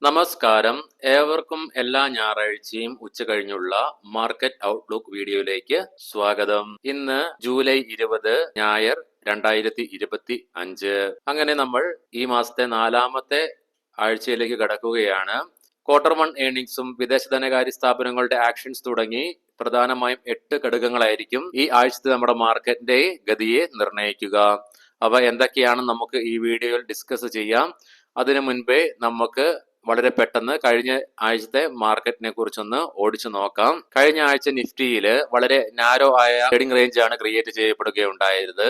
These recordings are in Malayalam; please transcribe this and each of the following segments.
നമസ്കാരം. ഏവർക്കും എല്ലാ ഞായറാഴ്ചയും ഉച്ചകഴിഞ്ഞുള്ള മാർക്കറ്റ് ഔട്ട്ലുക്ക് വീഡിയോയിലേക്ക് സ്വാഗതം. ഇന്ന് ജൂലൈ 20 ഞായർ 2025. അങ്ങനെ നമ്മൾ ഈ മാസത്തെ 4ാമത്തെ ആഴ്ചയിലേക്ക് കടക്കുകയാണ്. ക്വാർട്ടർ 1 ഏർണിംഗ്സും വിദേശ ധനകാര്യ സ്ഥാപനങ്ങളുടെ ആക്ഷൻസ് തുടങ്ങി പ്രധാനമായും 8 ഘടകങ്ങളായിരിക്കും ഈ ആഴ്ചത്തെ നമ്മുടെ മാർക്കറ്റിന്റെ ഗതിയെ നിർണ്ണയിക്കുക. അവ എന്തൊക്കെയാണെന്ന് നമുക്ക് ഈ വീഡിയോയിൽ ഡിസ്കസ് ചെയ്യാം. അതിനു മുൻപേ നമുക്ക് വളരെ പെട്ടെന്ന് കഴിഞ്ഞ ആഴ്ചത്തെ മാർക്കറ്റിനെ കുറിച്ചൊന്ന് ഓടിച്ചു നോക്കാം. കഴിഞ്ഞ ആഴ്ച നിഫ്റ്റിയിൽ വളരെ നാരോ ആയ ട്രേഡിംഗ് റേഞ്ച് ആണ് ക്രിയേറ്റ് ചെയ്യപ്പെടുകയുണ്ടായത്.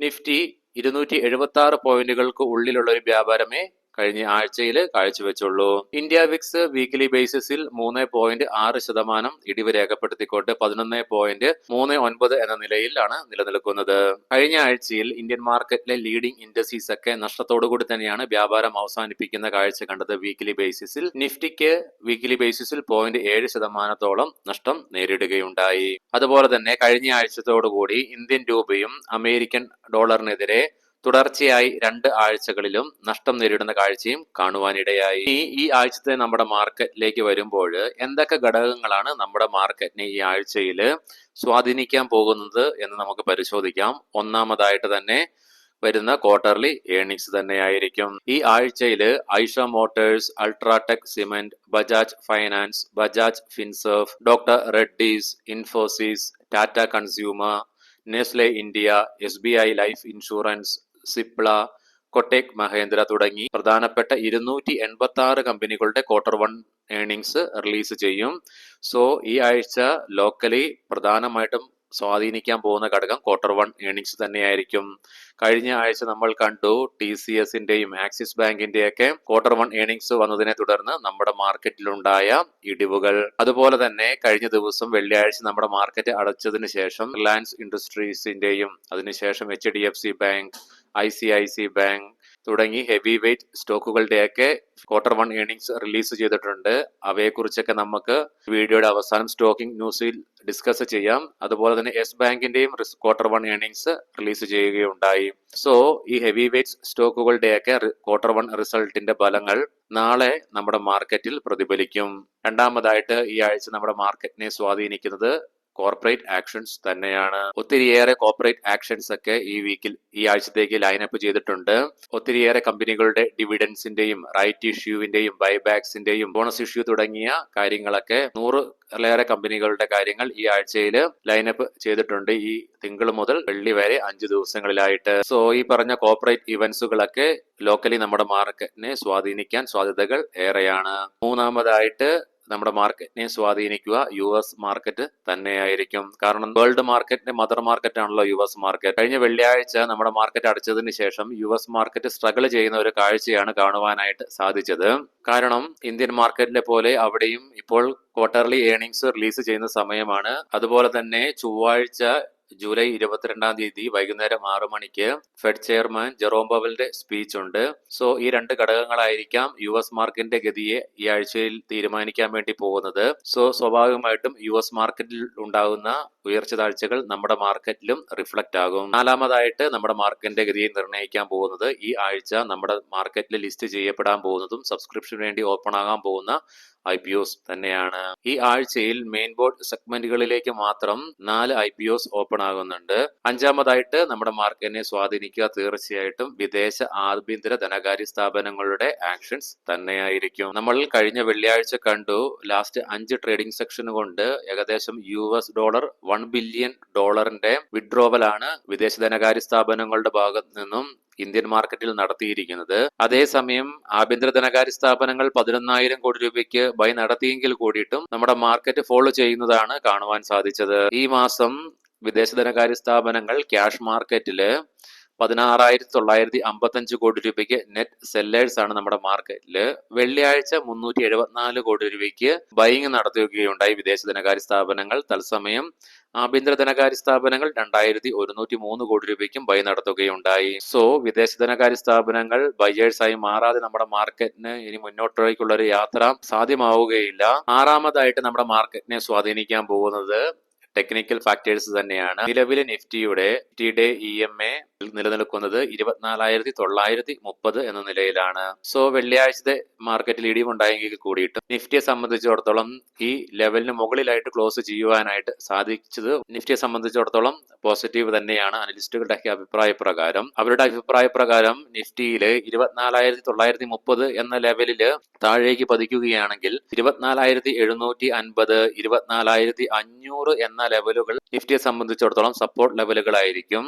നിഫ്റ്റി 276 പോയിന്റുകൾക്ക് ഉള്ളിലുള്ള ഒരു വ്യാപാരമേ കഴിഞ്ഞ ആഴ്ചയിൽ കാഴ്ചവെച്ചുള്ളൂ. ഇന്ത്യ വിക്സ് വീക്കിലി ബേസിസിൽ 3.6% ഇടിവ് രേഖപ്പെടുത്തിക്കൊണ്ട് 11.39 എന്ന നിലയിലാണ് നിലനിൽക്കുന്നത്. കഴിഞ്ഞ ആഴ്ചയിൽ ഇന്ത്യൻ മാർക്കറ്റിലെ ലീഡിംഗ് ഇൻഡസീസ് ഒക്കെ നഷ്ടത്തോടുകൂടി തന്നെയാണ് വ്യാപാരം അവസാനിപ്പിക്കുന്ന കാഴ്ച കണ്ടത്. വീക്കിലി ബേസിസിൽ നിഫ്റ്റിക്ക് വീക്കിലി ബേസിസിൽ 0.7% നഷ്ടം നേരിടുകയുണ്ടായി. അതുപോലെ തന്നെ കഴിഞ്ഞ ആഴ്ചത്തോടുകൂടി ഇന്ത്യൻ രൂപയും അമേരിക്കൻ ഡോളറിനെതിരെ തുടർച്ചയായി 2 ആഴ്ചകളിലും നഷ്ടം നേരിടുന്ന കാഴ്ചയും കാണുവാനിടയായി. ഈ ആഴ്ചത്തെ നമ്മുടെ മാർക്കറ്റിലേക്ക് വരുമ്പോൾ എന്തൊക്കെ ഘടകങ്ങളാണ് നമ്മുടെ മാർക്കറ്റിനെ ഈ ആഴ്ചയിൽ സ്വാധീനിക്കാൻ പോകുന്നത് എന്ന് നമുക്ക് പരിശോധിക്കാം. ഒന്നാമതായിട്ട് തന്നെ വരുന്ന ക്വാർട്ടർലി ഏർണിംഗ്സ് തന്നെയായിരിക്കും. ഈ ആഴ്ചയിൽ Eicher Motors, UltraTech cement, Bajaj Finance, Bajaj Finserv, doctor Reddy's, Infosys, Tata Consumer, Nestle India, SBI life insurance, Cipla, Kotak Mahindra തുടങ്ങി പ്രധാനപ്പെട്ട 286 കമ്പനികളുടെ ക്വാർട്ടർ 1 ഏർണിംഗ്സ് റിലീസ് ചെയ്യും. സോ ഈ ആഴ്ച ലോക്കലി പ്രധാനമായിട്ടും സ്വാധീനിക്കാൻ പോകുന്ന ഘടകം ക്വാർട്ടർ 1 ഏർണിംഗ്സ് തന്നെയായിരിക്കും. കഴിഞ്ഞ ആഴ്ച നമ്മൾ കണ്ടു TCSന്റെയും ആക്സിസ് ബാങ്കിന്റെയൊക്കെ ക്വാർട്ടർ 1 ഏർണിംഗ്സ് വന്നതിനെ തുടർന്ന് നമ്മുടെ മാർക്കറ്റിലുണ്ടായ ഇടിവുകൾ. അതുപോലെ തന്നെ കഴിഞ്ഞ ദിവസം വെള്ളിയാഴ്ച നമ്മുടെ മാർക്കറ്റ് അടച്ചതിന് ശേഷം റിലയൻസ് ഇൻഡസ്ട്രീസിന്റെയും അതിനുശേഷം HDFC ബാങ്ക്, ICICI ബാങ്ക് തുടങ്ങി ഹെവി വെയിറ്റ് സ്റ്റോക്കുകളുടെയൊക്കെ ക്വാർട്ടർ 1 ഏർണിംഗ്സ് റിലീസ് ചെയ്തിട്ടുണ്ട്. അവയെക്കുറിച്ചൊക്കെ നമുക്ക് വീഡിയോയുടെ അവസാനം സ്റ്റോക്കിംഗ് ന്യൂസിൽ ഡിസ്കസ് ചെയ്യാം. അതുപോലെ തന്നെ യെസ് ബാങ്കിന്റെയും ക്വാർട്ടർ 1 ഏർണിംഗ്സ് റിലീസ് ചെയ്യുകയുണ്ടായി. സോ ഈ ഹെവി വെയിറ്റ് സ്റ്റോക്കുകളുടെയൊക്കെ ക്വാർട്ടർ 1 റിസൾട്ടിന്റെ ഫലങ്ങൾ നാളെ നമ്മുടെ മാർക്കറ്റിൽ പ്രതിഫലിക്കും. രണ്ടാമതായിട്ട് ഈ ആഴ്ച നമ്മുടെ മാർക്കറ്റിനെ സ്വാധീനിക്കുന്നത് കോർപ്പറേറ്റ് ആക്ഷൻസ് തന്നെയാണ്. ഒത്തിരിയേറെ കോർപ്പറേറ്റ് ആക്ഷൻസ് ഒക്കെ ഈ ആഴ്ചത്തേക്ക് ലൈനപ്പ് ചെയ്തിട്ടുണ്ട്. ഒത്തിരിയേറെ കമ്പനികളുടെ ഡിവിഡൻസിന്റെയും റൈറ്റ് ഇഷ്യൂവിന്റെയും ബൈബാക്സിന്റെയും ബോണസ് ഇഷ്യൂ തുടങ്ങിയ കാര്യങ്ങളൊക്കെ 100-ലേറെ കമ്പനികളുടെ കാര്യങ്ങൾ ഈ ആഴ്ചയിൽ ലൈനപ്പ് ചെയ്തിട്ടുണ്ട്. ഈ തിങ്കൾ മുതൽ വെള്ളി വരെ 5 ദിവസങ്ങളിലായിട്ട്. സോ ഈ പറഞ്ഞ കോർപ്പറേറ്റ് ഇവന്റ്സുകളൊക്കെ ലോക്കലി നമ്മുടെ മാർക്കറ്റിനെ സ്വാധീനിക്കാൻ സാധ്യതകൾ ഏറെയാണ്. മൂന്നാമതായിട്ട് നമ്മുടെ മാർക്കറ്റിനെ സ്വാധീനിക്കുക US മാർക്കറ്റ് തന്നെയായിരിക്കും. കാരണം വേൾഡ് മാർക്കറ്റിന്റെ മദർ മാർക്കറ്റ് ആണല്ലോ US മാർക്കറ്റ്. കഴിഞ്ഞ വെള്ളിയാഴ്ച നമ്മുടെ മാർക്കറ്റ് അടച്ചതിന് ശേഷം US മാർക്കറ്റ് സ്ട്രഗിൾ ചെയ്യുന്ന ഒരു കാഴ്ചയാണ് കാണുവാനായിട്ട് സാധിച്ചത്. കാരണം ഇന്ത്യൻ മാർക്കറ്റിലെ പോലെ അവിടെയും ഇപ്പോൾ ക്വാർട്ടർലി ഏർണിംഗ്സ് റിലീസ് ചെയ്യുന്ന സമയമാണ്. അതുപോലെ തന്നെ ചൊവ്വാഴ്ച ജൂലൈ 22-ാം തീയതി വൈകുന്നേരം 6 മണിക്ക് ഫെഡ് ചെയർമാൻ ജെറോം പവലിന്റെ സ്പീച്ച് ഉണ്ട്. സോ ഈ 2 ഘടകങ്ങളായിരിക്കാം US മാർക്കറ്റിന്റെ ഗതിയെ ഈ ആഴ്ചയിൽ തീരുമാനിക്കാൻ വേണ്ടി പോകുന്നത്. സോ സ്വാഭാവികമായിട്ടും US മാർക്കറ്റിൽ ഉണ്ടാകുന്ന ഉയർച്ച താഴ്ചകൾ നമ്മുടെ മാർക്കറ്റിലും റിഫ്ലക്റ്റ് ആകും. നാലാമതായിട്ട് നമ്മുടെ മാർക്കറ്റിന്റെ ഗതിയെ നിർണ്ണയിക്കാൻ പോകുന്നത് ഈ ആഴ്ച നമ്മുടെ മാർക്കറ്റിൽ ലിസ്റ്റ് ചെയ്യപ്പെടാൻ പോകുന്നതും സബ്സ്ക്രിപ്ഷന് വേണ്ടി ഓപ്പൺ ആകാൻ പോകുന്ന IPOs തന്നെയാണ്. ഈ ആഴ്ചയിൽ മെയിൻ ബോർഡ് സെഗ്മെന്റുകളിലേക്ക് മാത്രം 4 IPOs ഓപ്പൺ ആകുന്നുണ്ട്. അഞ്ചാമതായിട്ട് നമ്മുടെ മാർക്കറ്റിനെ സ്വാധീനിക്കുക തീർച്ചയായിട്ടും വിദേശ ആഭ്യന്തര ധനകാര്യ സ്ഥാപനങ്ങളുടെ ആക്ഷൻസ് തന്നെയായിരിക്കും. നമ്മൾ കഴിഞ്ഞ വെള്ളിയാഴ്ച കണ്ടു ലാസ്റ്റ് 5 ട്രേഡിംഗ് സെക്ഷൻ കൊണ്ട് ഏകദേശം $1 ബില്യൺ വിഡ്രോവലാണ് വിദേശ ധനകാര്യ സ്ഥാപനങ്ങളുടെ ഭാഗത്ത് നിന്നും ഇന്ത്യൻ മാർക്കറ്റിൽ നടത്തിയിരിക്കുന്നത്. അതേസമയം ആഭ്യന്തര ധനകാര്യ സ്ഥാപനങ്ങൾ 11,000 കോടി രൂപയ്ക്ക് ബൈ നടത്തിയെങ്കിൽ കൂടിയിട്ടും നമ്മുടെ മാർക്കറ്റ് ഫോളോ ചെയ്യുന്നതാണ് കാണുവാൻ സാധിച്ചത്. ഈ മാസം വിദേശ ധനകാര്യ സ്ഥാപനങ്ങൾ ക്യാഷ് മാർക്കറ്റില് 16,955 കോടി രൂപയ്ക്ക് നെറ്റ് സെല്ലേഴ്സ് ആണ് നമ്മുടെ മാർക്കറ്റില്. വെള്ളിയാഴ്ച 374 കോടി രൂപയ്ക്ക് ബൈങ് നടത്തുകയുണ്ടായി വിദേശ ധനകാര്യ സ്ഥാപനങ്ങൾ. തത്സമയം ആഭ്യന്തര ധനകാര്യ സ്ഥാപനങ്ങൾ 2,103 കോടി രൂപയ്ക്കും ബൈ നടത്തുകയുണ്ടായി. സോ വിദേശ ധനകാര്യ സ്ഥാപനങ്ങൾ ബയേഴ്സായി മാറാതെ നമ്മുടെ മാർക്കറ്റിന് ഇനി മുന്നോട്ടേക്കുള്ള ഒരു യാത്ര സാധ്യമാവുകയില്ല. ആറാമതായിട്ട് നമ്മുടെ മാർക്കറ്റിനെ സ്വാധീനിക്കാൻ പോകുന്നത് ടെക്നിക്കൽ ഫാക്ടേഴ്സ് തന്നെയാണ്. നിലവിലെ നിഫ്റ്റിയുടെ EMA നിലനിൽക്കുന്നത് 24,930 എന്ന നിലയിലാണ്. സോ വെള്ളിയാഴ്ചത്തെ മാർക്കറ്റിൽ ഇടിവുണ്ടായെങ്കിൽ കൂടിയിട്ട് നിഫ്റ്റിയെ സംബന്ധിച്ചിടത്തോളം ഈ ലെവലിന് മുകളിലായിട്ട് ക്ലോസ് ചെയ്യുവാനായിട്ട് സാധിച്ചത് നിഫ്റ്റിയെ സംബന്ധിച്ചിടത്തോളം പോസിറ്റീവ് തന്നെയാണ്. അനലിസ്റ്റുകളുടെ അഭിപ്രായ പ്രകാരം നിഫ്റ്റിയില് 24,930 എന്ന ലെവലില് താഴേക്ക് പതിക്കുകയാണെങ്കിൽ 24,750, 24,500 എന്ന ലെവലുകൾ നിഫ്റ്റിയെ സംബന്ധിച്ചിടത്തോളം സപ്പോർട്ട് ലെവലുകളായിരിക്കും.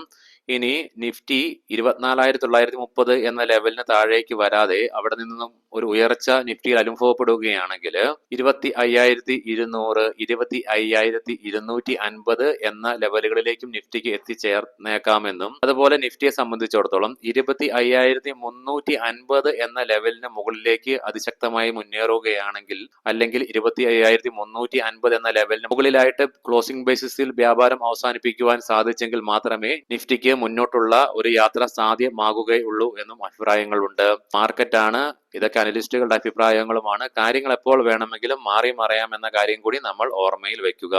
ഇനി നിഫ്റ്റി 24,930 എന്ന ലെവലിന് താഴേക്ക് വരാതെ അവിടെ നിന്നും ഒരു ഉയർച്ച നിഫ്റ്റിയിൽ അനുഭവപ്പെടുകയാണെങ്കിൽ 25,200, 25,250 എന്ന ലെവലുകളിലേക്കും നിഫ്റ്റിക്ക് എത്തിച്ചേർന്നേക്കാമെന്നും അതുപോലെ നിഫ്റ്റിയെ സംബന്ധിച്ചിടത്തോളം 25,350 എന്ന ലെവലിന് മുകളിലേക്ക് അതിശക്തമായി മുന്നേറുകയാണെങ്കിൽ അല്ലെങ്കിൽ 25,350 എന്ന ലെവലിന് മുകളിലായിട്ട് ക്ലോസിംഗ് ബേസിസിൽ വ്യാപാരം അവസാനിപ്പിക്കുവാൻ സാധിച്ചെങ്കിൽ മാത്രമേ നിഫ്റ്റിക്ക് മുന്നോട്ടുള്ള ഒരു യാത്ര സാധ്യമാകുകയുള്ളൂ എന്നും അഭിപ്രായങ്ങളുണ്ട്. മാർക്കറ്റാണ്, ഇതൊക്കെ അനലിസ്റ്റുകളുടെ അഭിപ്രായങ്ങളുമാണ്. കാര്യങ്ങൾ എപ്പോൾ വേണമെങ്കിലും മാറി മറയാം എന്ന കാര്യം കൂടി നമ്മൾ ഓർമ്മയിൽ വെക്കുക.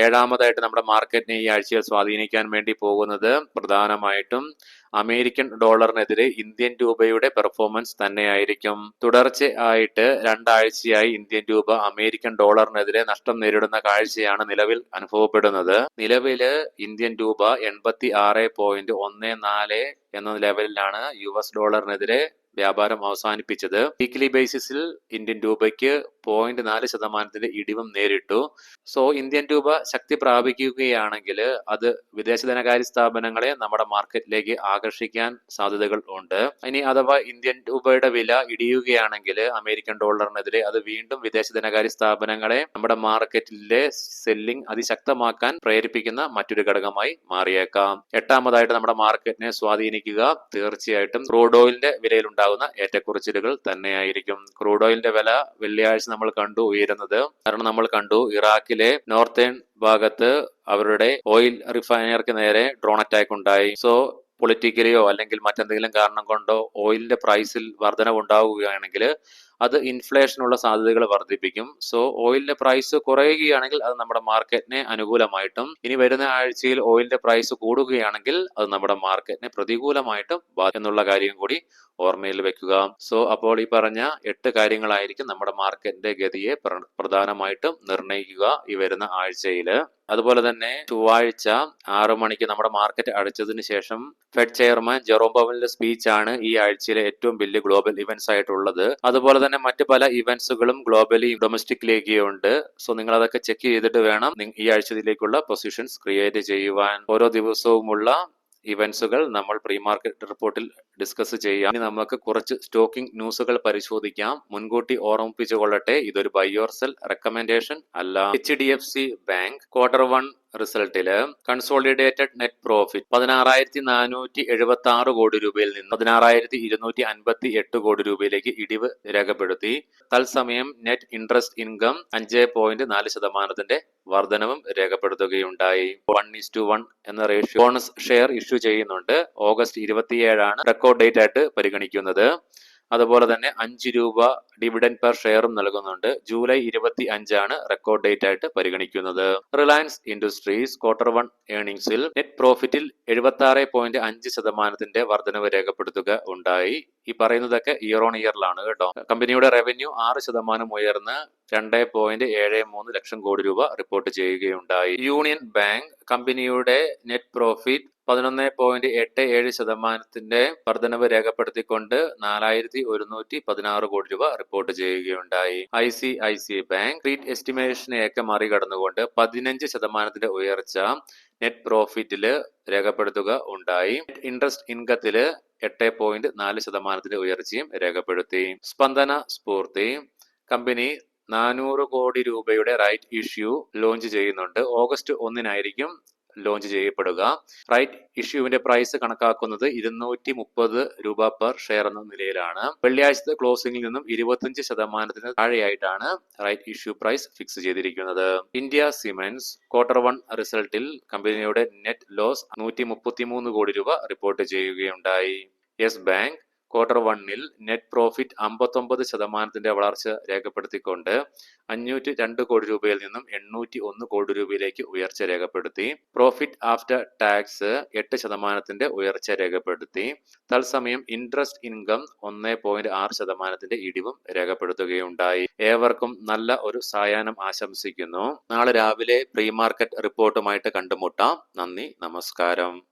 ഏഴാമതായിട്ട് നമ്മുടെ മാർക്കറ്റിനെ ഈ ആഴ്ചയിൽ സ്വാധീനിക്കാൻ വേണ്ടി പോകുന്നത് പ്രധാനമായിട്ടും അമേരിക്കൻ ഡോളറിനെതിരെ ഇന്ത്യൻ രൂപയുടെ പെർഫോമൻസ് തന്നെയായിരിക്കും. തുടർച്ചയായിട്ട് 2 ആഴ്ചയായി ഇന്ത്യൻ രൂപ അമേരിക്കൻ ഡോളറിനെതിരെ നഷ്ടം നേരിടുന്ന കാഴ്ചയാണ് നിലവിൽ അനുഭവപ്പെടുന്നത്. നിലവില് ഇന്ത്യൻ രൂപ 86.14 എന്ന ലെവലിലാണ് US ഡോളറിനെതിരെ വ്യാപാരം അവസാനിപ്പിച്ചത്. വീക്ക്ലി ബേസിസിൽ ഇന്ത്യൻ രൂപയ്ക്ക് 0.4% ഇടിവും നേരിട്ടു. സോ ഇന്ത്യൻ രൂപ ശക്തി പ്രാപിക്കുകയാണെങ്കിൽ അത് വിദേശ ധനകാര്യ സ്ഥാപനങ്ങളെ നമ്മുടെ മാർക്കറ്റിലേക്ക് ആകർഷിക്കാൻ സാധ്യതകൾ ഉണ്ട്. ഇനി അഥവാ ഇന്ത്യൻ രൂപയുടെ വില ഇടിയുകയാണെങ്കിൽ അമേരിക്കൻ ഡോളറിനെതിരെ അത് വീണ്ടും വിദേശ ധനകാര്യ സ്ഥാപനങ്ങളെ നമ്മുടെ മാർക്കറ്റിലെ സെല്ലിംഗ് അതിശക്തമാക്കാൻ പ്രേരിപ്പിക്കുന്ന മറ്റൊരു ഘടകമായി മാറിയേക്കാം. എട്ടാമതായിട്ട് നമ്മുടെ മാർക്കറ്റിനെ സ്വാധീനിക്കുക തീർച്ചയായിട്ടും ക്രൂഡ് ഓയിലിന്റെ വിലയിലുണ്ടാകുന്ന ഏറ്റക്കുറച്ചിലുകൾ തന്നെയായിരിക്കും. ക്രൂഡ് ഓയിലിന്റെ വില വെള്ളിയാഴ്ച നമ്മൾ കണ്ടു ഉയരുന്നത്. കാരണം നമ്മൾ കണ്ടു ഇറാഖിലെ നോർത്തേൺ ഭാഗത്ത് അവരുടെ ഓയിൽ റിഫൈനർക്ക് നേരെ ഡ്രോൺ അറ്റാക്ക് ഉണ്ടായി. സോ പൊളിറ്റിക്കലിയോ അല്ലെങ്കിൽ മറ്റെന്തെങ്കിലും കാരണം കൊണ്ടോ ഓയിലിന്റെ പ്രൈസിൽ വർധനവ് ഉണ്ടാവുകയാണെങ്കിൽ അത് ഇൻഫ്ലേഷനുള്ള സാധ്യതകൾ വർദ്ധിപ്പിക്കും. സോ ഓയിലിന്റെ പ്രൈസ് കുറയുകയാണെങ്കിൽ അത് നമ്മുടെ മാർക്കറ്റിനെ അനുകൂലമായിട്ടും ഇനി വരുന്ന ആഴ്ചയിൽ ഓയിലിന്റെ പ്രൈസ് കൂടുകയാണെങ്കിൽ അത് നമ്മുടെ മാർക്കറ്റിനെ പ്രതികൂലമായിട്ടും എന്നുള്ള കാര്യം കൂടി ഓർമ്മയിൽ വെക്കുക. സോ അപ്പോൾ ഈ പറഞ്ഞ 8 കാര്യങ്ങളായിരിക്കും നമ്മുടെ മാർക്കറ്റിന്റെ ഗതിയെ പ്രധാനമായിട്ടും നിർണ്ണയിക്കുക ഈ വരുന്ന ആഴ്ചയിൽ. അതുപോലെ തന്നെ ചൊവ്വാഴ്ച 6 മണിക്ക് നമ്മുടെ മാർക്കറ്റ് അടച്ചതിന് ശേഷം ഫെഡ് ചെയർമാൻ ജെറോം പവലിന്റെ സ്പീച്ച് ആണ് ഈ ആഴ്ചയിലെ ഏറ്റവും വലിയ ഗ്ലോബൽ ഇവന്റ്സ് ആയിട്ടുള്ളത്. അതുപോലെ തന്നെ മറ്റു പല ഇവന്റ്സുകളും ഗ്ലോബലി ഡൊമസ്റ്റിക്കിലേക്ക് ഉണ്ട്. സോ നിങ്ങൾ അതൊക്കെ ചെക്ക് ചെയ്തിട്ട് വേണം ഈ ആഴ്ചയിലേക്കുള്ള പൊസിഷൻസ് ക്രിയേറ്റ് ചെയ്യുവാൻ. ഓരോ ദിവസവുമുള്ള ഇവന്റ്സുകൾ നമ്മൾ പ്രീ മാർക്കറ്റ് റിപ്പോർട്ടിൽ ഡിസ്കസ് ചെയ്യാം. ഇനി നമുക്ക് കുറച്ച് സ്റ്റോക്കിംഗ് ന്യൂസുകൾ പരിശോധിക്കാം. മുൻകൂട്ടി ഓർമ്മിപ്പിച്ചുകൊള്ളട്ടെ, ഇതൊരു ബൈ ഓർ സെൽ റെക്കമെൻഡേഷൻ അല്ല. HDFC ബാങ്ക് Q1 റിസൾട്ടില് കൺസോളിഡേറ്റഡ് നെറ്റ് പ്രോഫിറ്റ് 16,476 കോടി രൂപയിൽ നിന്ന് 16,258 കോടി രൂപയിലേക്ക് ഇടിവ് രേഖപ്പെടുത്തി. തത്സമയം നെറ്റ് ഇൻട്രസ്റ്റ് ഇൻകം 5.4% വർധനവും രേഖപ്പെടുത്തുകയുണ്ടായി. 1:1 എന്ന റേഷ്യോ ബോണസ് ഷെയർ ഇഷ്യൂ ചെയ്യുന്നുണ്ട്. ഓഗസ്റ്റ് 27 റെക്കോർഡ് ഡേറ്റ് ആയിട്ട് പരിഗണിക്കുന്നത്. അതുപോലെ തന്നെ 5 രൂപ ഡിവിഡൻഡ് പെർ ഷെയറും നൽകുന്നുണ്ട്. ജൂലൈ 25 റെക്കോർഡ് ഡേറ്റ് ആയിട്ട് പരിഗണിക്കുന്നത്. റിലയൻസ് ഇൻഡസ്ട്രീസ് Q1 ഏർണിംഗ്സിൽ നെറ്റ് പ്രോഫിറ്റിൽ 76.5% വർധനവ് രേഖപ്പെടുത്തുക ഉണ്ടായി. ഈ പറയുന്നതൊക്കെ ഇയർ ഓൺ ഇയറിലാണ് കേട്ടോ. കമ്പനിയുടെ റവന്യൂ 6% ഉയർന്ന് 2.73 ലക്ഷം കോടി രൂപ റിപ്പോർട്ട് ചെയ്യുകയുണ്ടായി. യൂണിയൻ ബാങ്ക് കമ്പനിയുടെ നെറ്റ് പ്രോഫിറ്റ് 11.87% വർധനവ് രേഖപ്പെടുത്തിക്കൊണ്ട് 4,116 കോടി രൂപ റിപ്പോർട്ട് ചെയ്യുകയുണ്ടായി. ICICI ബാങ്ക് സ്ട്രീറ്റ് എസ്റ്റിമേഷനെയൊക്കെ മറികടന്നുകൊണ്ട് 15% ഉയർച്ച നെറ്റ് പ്രോഫിറ്റില് രേഖപ്പെടുത്തുക ഉണ്ടായി. ഇൻട്രസ്റ്റ് ഇൻകത്തില് 8.4% ഉയർച്ചയും രേഖപ്പെടുത്തി. സ്പന്ദന സ്ഫൂർത്തി കമ്പനി 400 കോടി രൂപയുടെ റൈറ്റ് ഇഷ്യൂ ലോഞ്ച് ചെയ്യുന്നുണ്ട്. ഓഗസ്റ്റ് 1 ലോഞ്ച് ചെയ്യപ്പെടുക. റൈറ്റ് ഇഷ്യൂവിന്റെ പ്രൈസ് കണക്കാക്കുന്നത് 230 രൂപ പെർ ഷെയർ എന്ന നിലയിലാണ്. വെള്ളിയാഴ്ചത്തെ ക്ലോസിംഗിൽ നിന്നും 25% താഴെയായിട്ടാണ് റൈറ്റ് ഇഷ്യൂ പ്രൈസ് ഫിക്സ് ചെയ്തിരിക്കുന്നത്. ഇന്ത്യ സിമന്റ്സ് Q1 റിസൾട്ടിൽ കമ്പനിയുടെ നെറ്റ് ലോസ് 133 കോടി രൂപ റിപ്പോർട്ട് ചെയ്യുകയുണ്ടായി. Yes bank Q1 net profit 59% വളർച്ച രേഖപ്പെടുത്തിക്കൊണ്ട് 502 കോടി രൂപയിൽ നിന്നും 801 കോടി രൂപയിലേക്ക് ഉയർച്ച രേഖപ്പെടുത്തി. പ്രോഫിറ്റ് ആഫ്റ്റർ ടാക്സ് 8% ഉയർച്ച രേഖപ്പെടുത്തി. തത്സമയം ഇൻട്രസ്റ്റ് ഇൻകം 1.6% ഇടിവും രേഖപ്പെടുത്തുകയുണ്ടായി. ഏവർക്കും നല്ല ഒരു സായാഹ്നം ആശംസിക്കുന്നു. നാളെ രാവിലെ പ്രീ മാർക്കറ്റ് റിപ്പോർട്ടുമായിട്ട് കണ്ടുമുട്ടാം. നന്ദി, നമസ്കാരം.